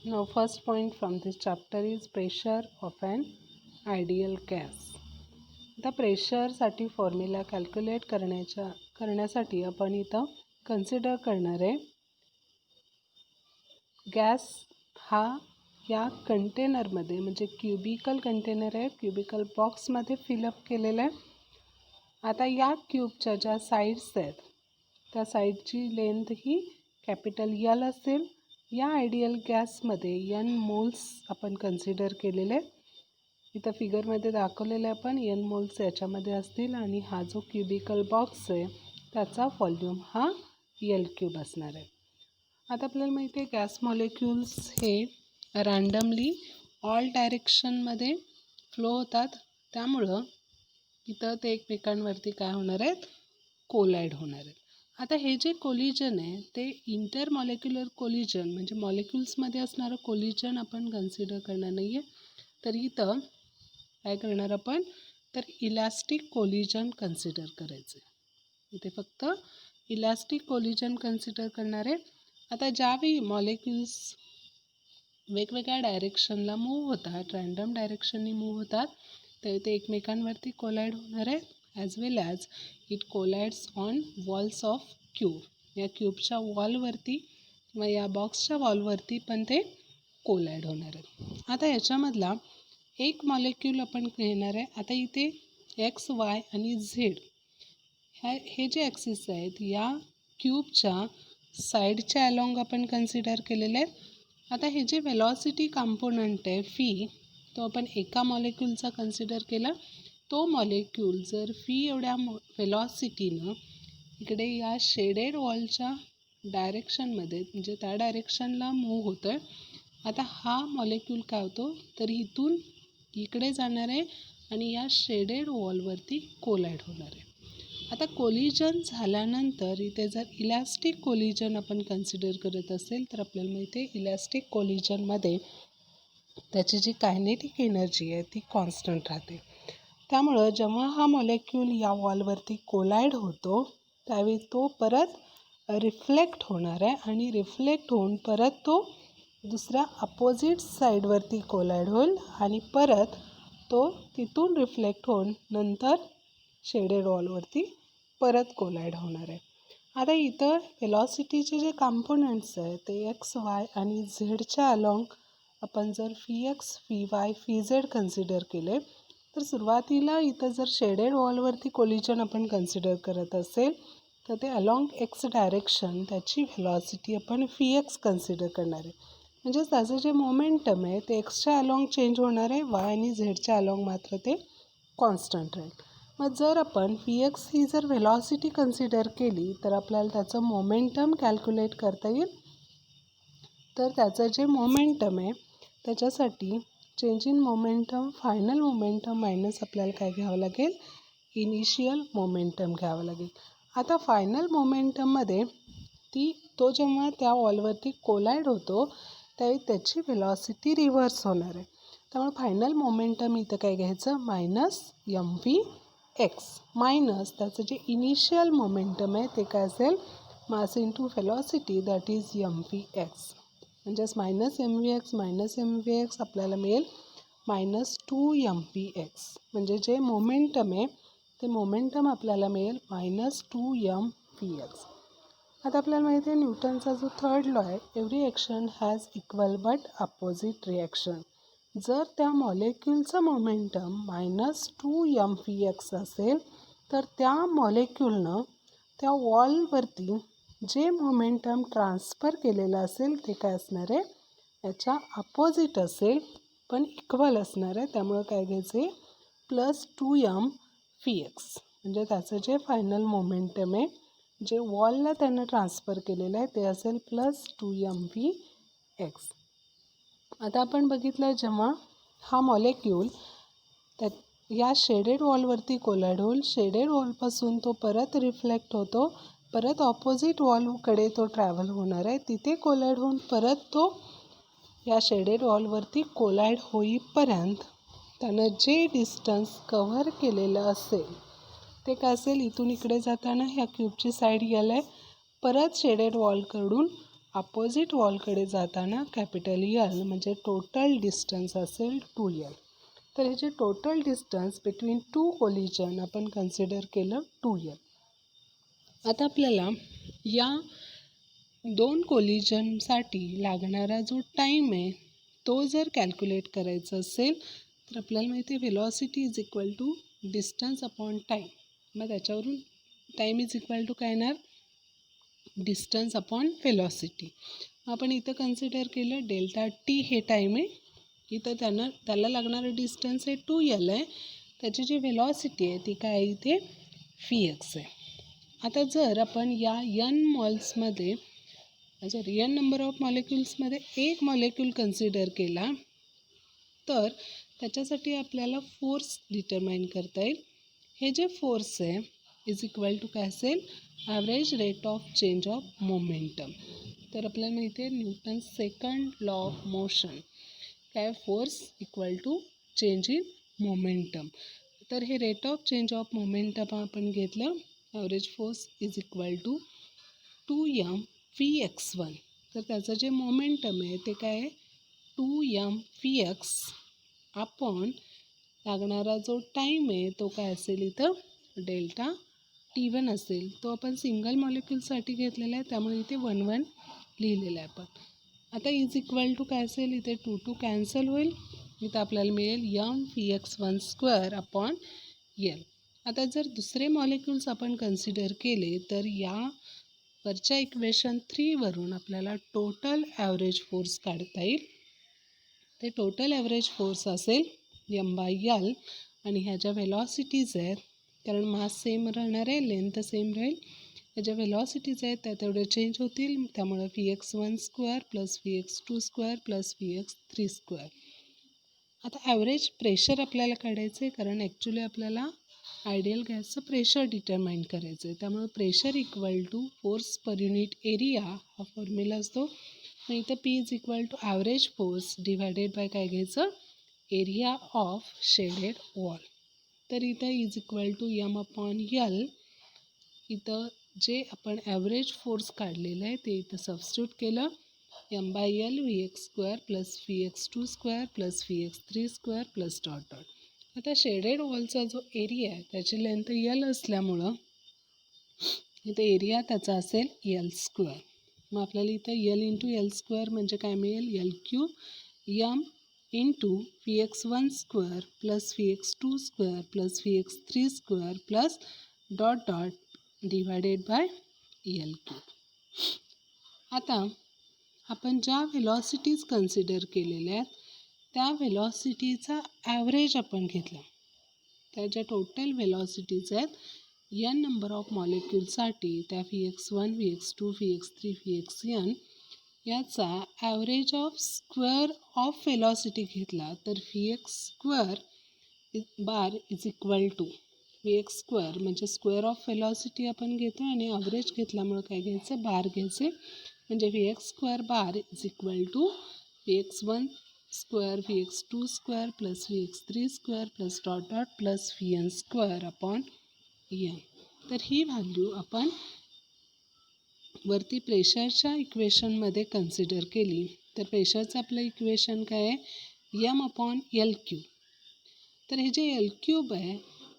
Now first point from this chapter is pressure of an ideal gas. आता प्रेशरसाठी formula calculate करण्यासाठी आपण इथं consider करणार आहे गॅस हा या कंटेनरमध्ये म्हणजे क्युबिकल कंटेनर आहे, क्युबिकल बॉक्समध्ये फिलअप केलेला आहे. आता या क्यूबच्या ज्या साईड्स आहेत त्या साईडची लेंथ ही कॅपिटल यल असेल. या आयडियल गॅसमध्ये n मोल्स आपण कन्सिडर केलेले आहेत. इथं फिगरमध्ये दाखवलेले आपण n मोल्स याच्यामध्ये असतील आणि हा जो क्युबिकल बॉक्स आहे त्याचा व्हॉल्यूम हा L क्यूब असणार आहे. आता आपल्याला माहिती आहे गॅस मॉलिक्युल्स हे रँडमली ऑल डायरेक्शनमध्ये फ्लो होतात, त्यामुळं इथं ते एकमेकांवरती काय होणार आहेत, कोलाईड होणार आहेत. आता हे जे कोलिजन आहे ते इंटरमॉलिक्युलर कोलिजन म्हणजे मॉलिक्युल्समध्ये असणारं कोलिजन आपण कन्सिडर करणार नाही आहे. तर इथं काय करणार आपण, तर इलॅस्टिक कोलिजन कन्सिडर करायचं आहे. इथे फक्त इलॅस्टिक कोलिजन कन्सिडर करणार आहे. आता ज्यावेळी मॉलिक्युल्स वेगवेगळ्या डायरेक्शनला मूव्ह होतात, रँडम डायरेक्शननी मूव्ह होतात, तर ते एकमेकांवरती कोलाईड होणार आहे. As well as it collides on walls of cube. या क्यूबच्या वॉलवरती किंवा या बॉक्सच्या वॉलवरती पण ते कोलाइड होणार आहे. आता याच्यामधला एक मॉलिक्यूल आपण घेणार आहे. आता इथे एक्स, वाय आणि झेड हे जे ॲक्सिस आहेत या क्यूबच्या साईडच्या अलॉंग आपण कन्सिडर केलेले आहेत. आता हे जे वेलॉसिटी कॉम्पोनंट आहे फी, तो आपण एका मॉलिक्यूलचा कन्सिडर केला. तो मॉलिक्यूल जर फी एवढ्या वेलॉसिटीनं इकडे या शेडेड वॉलच्या डायरेक्शनमध्ये म्हणजे त्या डायरेक्शनला मूव्ह होतो आहे. आता हा मॉलिक्यूल काय होतो, तर इथून इकडे जाणार आहे आणि या शेडेड वॉलवरती कोलाईड होणार आहे. आता कोलिजन झाल्यानंतर इथे जर इलॅस्टिक कोलिजन आपण कन्सिडर करत असेल तर आपल्याला माहिती आहे इलॅस्टिक कोलिजनमध्ये त्याची जी कायनेटिक एनर्जी आहे ती कॉन्स्टंट राहते. त्यामुळं जेव्हा हा मॉलिक्यूल या वॉलवरती कोलाईड होतो त्यावेळी तो परत रिफ्लेक्ट होणार आहे आणि रिफ्लेक्ट होऊन परत तो दुसऱ्या अपोजिट साईडवरती कोलाईड होईल आणि परत तो तिथून रिफ्लेक्ट होऊन नंतर शेडेड वॉलवरती परत कोलाईड होणार आहे. आता इथं वेलॉसिटीचे जे कॉम्पोनंट्स आहेत ते एक्स, वाय आणि झेडच्या अलॉंग आपण जर fee x, fee Y, fee Z consider केले तर सुरुवातीला इथं जर शेडेड वॉलवरती कोलिजन आपण कन्सिडर करत असेल तर ते अलॉंग एक्स डायरेक्शन त्याची व्हेलॉसिटी आपण फी एक्स कन्सिडर करणार आहे. म्हणजेच त्याचं जे मोमेंटम आहे ते एक्सच्या अलॉंग चेंज होणार आहे, वाय आणि झेडच्या अलॉंग मात्र ते कॉन्स्टंट राहील. मग जर आपण फी एक्स ही जर व्हेलॉसिटी कन्सिडर केली तर आपल्याला त्याचं मोमेंटम कॅल्क्युलेट करता येईल. तर त्याचं जे मोमेंटम आहे त्याच्यासाठी change in momentum, final momentum minus आपल्याला काय घ्यावं लागेल, इनिशियल मोमेंटम घ्यावं लागेल. आता फायनल मोमेंटममध्ये तो जेव्हा त्या वॉलवरती कोलाईड होतो त्यावेळी त्याची व्हेलॉसिटी रिव्हर्स होणार आहे. त्यामुळे फायनल मोमेंटम इथं काय घ्यायचं, minus M V X minus त्याचं जे इनिशियल मोमेंटम आहे ते काय असेल, mass into velocity that is M V X. म्हणजेच मायनस एम व्ही एक्स आपल्याला मिळेल -2mvx. म्हणजे जे मोमेंटम आहे ते मोमेंटम आपल्याला मिळेल -2mvx. आता आपल्याला माहिती आहे न्यूटनचा जो थर्ड लॉ आहे, every action has equal but opposite reaction. जर त्या मॉलिक्यूलचं मोमेंटम -2mvx असेल तर त्या मॉलिक्यूलनं त्या वॉलवरती जे मोमेंटम ट्रान्सफर केलेलं असेल ते काय असणार आहे, याच्या अपोजिट असेल पण इक्वल असणार आहे. त्यामुळं काय घ्यायचे, +2mvx. म्हणजे त्याचं जे फायनल मोमेंटम आहे जे वॉलला त्यानं ट्रान्सफर केलेलं आहे ते असेल +2mvx. आता आपण बघितलं जेव्हा हा मॉलिक्यूल या शेडेड वॉलवरती कोलाईड होईल, शेडेड वॉलपासून तो परत रिफ्लेक्ट होतो, परत ऑपोजिट वॉलकडे तो ट्रॅव्हल होणार आहे, तिथे कोलाईड होऊन परत तो या शेडेड वॉलवरती कोलाईड होईपर्यंत त्यानं जे डिस्टन्स कव्हर केलेलं असेल ते काय असेल, इथून इकडे जाताना ह्या क्यूबची साईड गेलं आहे, परत शेडेड वॉलकडून अपोजिट वॉलकडे जाताना कॅपिटल यल म्हणजे टोटल डिस्टन्स असेल 2L. तर हे जे total distance between two collision आपण कन्सिडर केलं 2L. आता आपल्याला या दोन कोलिजनसाठी लागणारा जो टाईम आहे तो जर कॅल्क्युलेट करायचा असेल तर आपल्याला माहिती आहे velocity is equal to distance upon time. मग त्याच्यावरून टाईम इज इक्वल टू काय येणार, डिस्टन्स अपॉन व्हेलॉसिटी. आपण इथं कन्सिडर केलं डेल्टा टी हे टाईम आहे, इथं त्याला लागणारं डिस्टन्स आहे 2L आहे, त्याची जी व्हेलॉसिटी आहे ती काय आहे इथे Vx आहे. आता जर आपण या n मॉल्समध्ये जर n नंबर ऑफ मॉलिक्युल्समध्ये एक मॉलिक्यूल कन्सिडर केला तर त्याच्यासाठी आपल्याला फोर्स डिटरमाइन करता येईल. हे जे फोर्स आहे इज इक्वल टू काय असेल, average rate of change of momentum. तर आपल्याला माहिती आहे Newton second law of motion काय, force equal to change in momentum. तर हे rate of change of momentum आपण घेतलं, average force is equal to 2mvx1. तर त्याचं जे मोमेंटम आहे ते काय आहे 2mvx अपॉन लागणारा जो टाईम आहे तो काय असेल इथं डेल्टा T1 असेल. तो आपण सिंगल मॉलिक्यूलसाठी घेतलेला आहे त्यामुळे इथे 1 लिहिलेलं आहे आपण. आता इज इक्वल टू काय असेल इथे 2 कॅन्सल होईल, इथं आपल्याला मिळेल mvx1² अपॉन L. आता जर दुसरे मॉलिक्यूल्स आपण कन्सिडर केले तर या वरच्या इक्वेशन 3 वरून आपल्याला टोटल ॲव्हरेज फोर्स काढता येईल. ते टोटल ॲव्हरेज फोर्स असेल m/L आणि ह्या ज्या व्हेलॉसिटीज आहेत कारण मास सेम राहणार आहे, लेंथ सेम राहील, ह्या ज्या व्हेलॉसिटीज आहेत त्या तेवढे चेंज होतील, त्यामुळे Vx1² plus Vx2² plus Vx3². आता ॲव्हरेज प्रेशर आपल्याला काढायचं आहे कारण ॲक्च्युली आपल्याला आयडियल गॅसचं प्रेशर डिटरमाइन करायचं आहे. त्यामुळे pressure equal to force per unit area हा फॉर्म्युला असतो. मग इथं P is equal to average force divided by काय घ्यायचं, एरिया ऑफ शेडेड वॉल. तर इथं इज इक्वल टू m/L. इथं जे आपण ॲव्हरेज फोर्स काढलेलं आहे ते इथं सबस्टिट्यूट केलं, m/L Vx² plus Vx2² plus Vx3² plus dot dot. आता शेडेड वॉलचा जो एरिया आहे त्याची लेंथ L असल्यामुळं इथं एरिया त्याचा असेल L². मग आपल्याला इथं L इंटू L² म्हणजे काय मिळेल, L³ m into Vx1² plus Vx2² plus Vx3² plus dot dot divided by L³. आता आपण ज्या व्हेलॉसिटीज कन्सिडर केलेल्या आहेत त्या व्हेलॉसिटीचा ॲव्हरेज आपण घेतला. त्या ज्या टोटल व्हेलॉसिटीज आहेत n नंबर ऑफ मॉलिक्यूलसाठी त्या Vx1, Vx2, Vx3, Vxn याचा average of square of velocity घेतला तर Vx² bar is equal to Vx² म्हणजे स्क्वेअर ऑफ व्हेलॉसिटी आपण घेतो आणि ॲव्हरेज घेतल्यामुळे काय घ्यायचं, बार घ्यायचे, म्हणजे Vx² bar is equal to Vx1² Vx2² plus Vx3² plus dot dot plus Vn² upon n. तर ही व्हॅल्यू आपण वरती प्रेशरच्या इक्वेशनमध्ये कन्सिडर केली तर प्रेशरचं आपलं इक्वेशन काय आहे m/L³. तर हे जे L³ आहे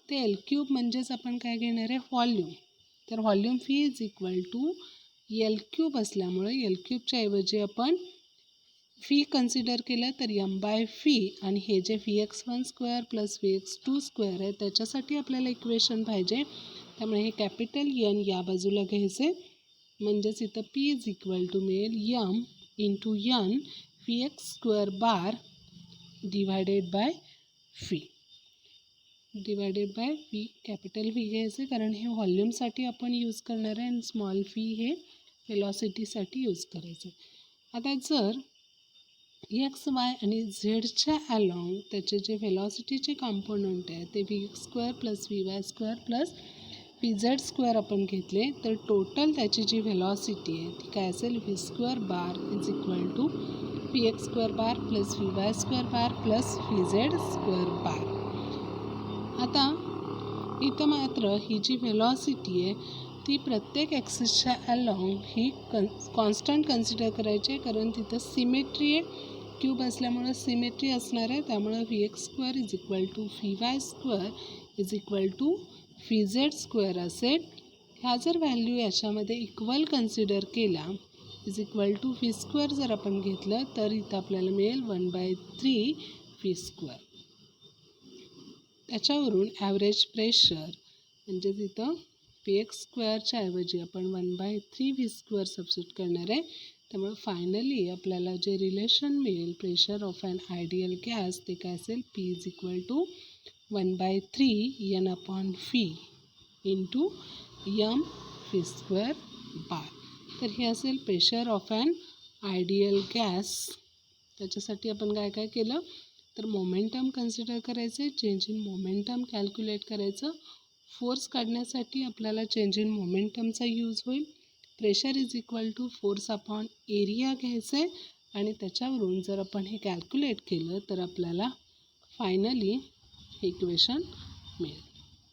ते L³ म्हणजेच आपण काय घेणार आहे व्हॉल्यूम. तर व्हॉल्यूम फी इज इक्वल टू L³ असल्यामुळे L³ ऐवजी आपण फी कन्सिडर केलं तर m/φ आणि हे जे Vx1² प्लस Vx2² आहे त्याच्यासाठी आपल्याला इक्वेशन पाहिजे, त्यामुळे हे कॅपिटल N या बाजूला घ्यायचे, म्हणजेच इथं P इज इक्वल टू मिळेल m into n Vx² bar divided by fee divided by V. Capital V घ्यायचे कारण हे व्हॉल्यूमसाठी आपण यूज करणार आहे आणि स्मॉल फी हे व्हेलॉसिटीसाठी यूज करायचे. आता जर XY आणि झेडच्या अलॉंग त्याचे जे व्हेलॉसिटीचे कॉम्पोनंट आहे ते Vx² plus Vy² plus Vz² आपण घेतले तर टोटल त्याची जी व्हेलॉसिटी आहे ती काय असेल V² bar is equal to Vx² bar plus Vy² bar plus Vz² bar. आता इथं मात्र ही जी व्हेलॉसिटी आहे ती प्रत्येक ॲक्सिसच्या अलॉंग ही कॉन्स्टंट कन्सिडर करायची आहे, कारण तिथं सिमेट्री आहे. क्यूब असल्यामुळं सिमेट्री असणार आहे, त्यामुळं Vx² is equal to Vy² is equal to Vz² असेल. ह्या जर व्हॅल्यू याच्यामध्ये इक्वल कन्सिडर केला इज इक्वल टू V² जर आपण घेतलं तर इथं आपल्याला मिळेल 1/3 V². त्याच्यावरून ॲव्हरेज प्रेशर म्हणजे तिथं Vx² ऐवजी आपण 1/3 V² सबस्टिट्यूट करणार आहे. त्यामुळे फायनली आपल्याला जे रिलेशन मिळेल pressure of an ideal gas ते काय असेल, P is equal to 1/3 N/V into mV² bar. तर हे असेल pressure of an ideal gas. त्याच्यासाठी आपण काय काय केलं तर मोमेंटम कन्सिडर करायचे, चेंज इन मोमेंटम कॅल्क्युलेट करायचं. फोर्स काढण्यासाठी आपल्याला चेंज इन मोमेंटमचा यूज होईल. Pressure is equal to force upon area घ्यायचं आहे आणि त्याच्यावरून जर आपण हे कॅल्क्युलेट केलं तर आपल्याला फायनली हे इक्वेशन मिळेल.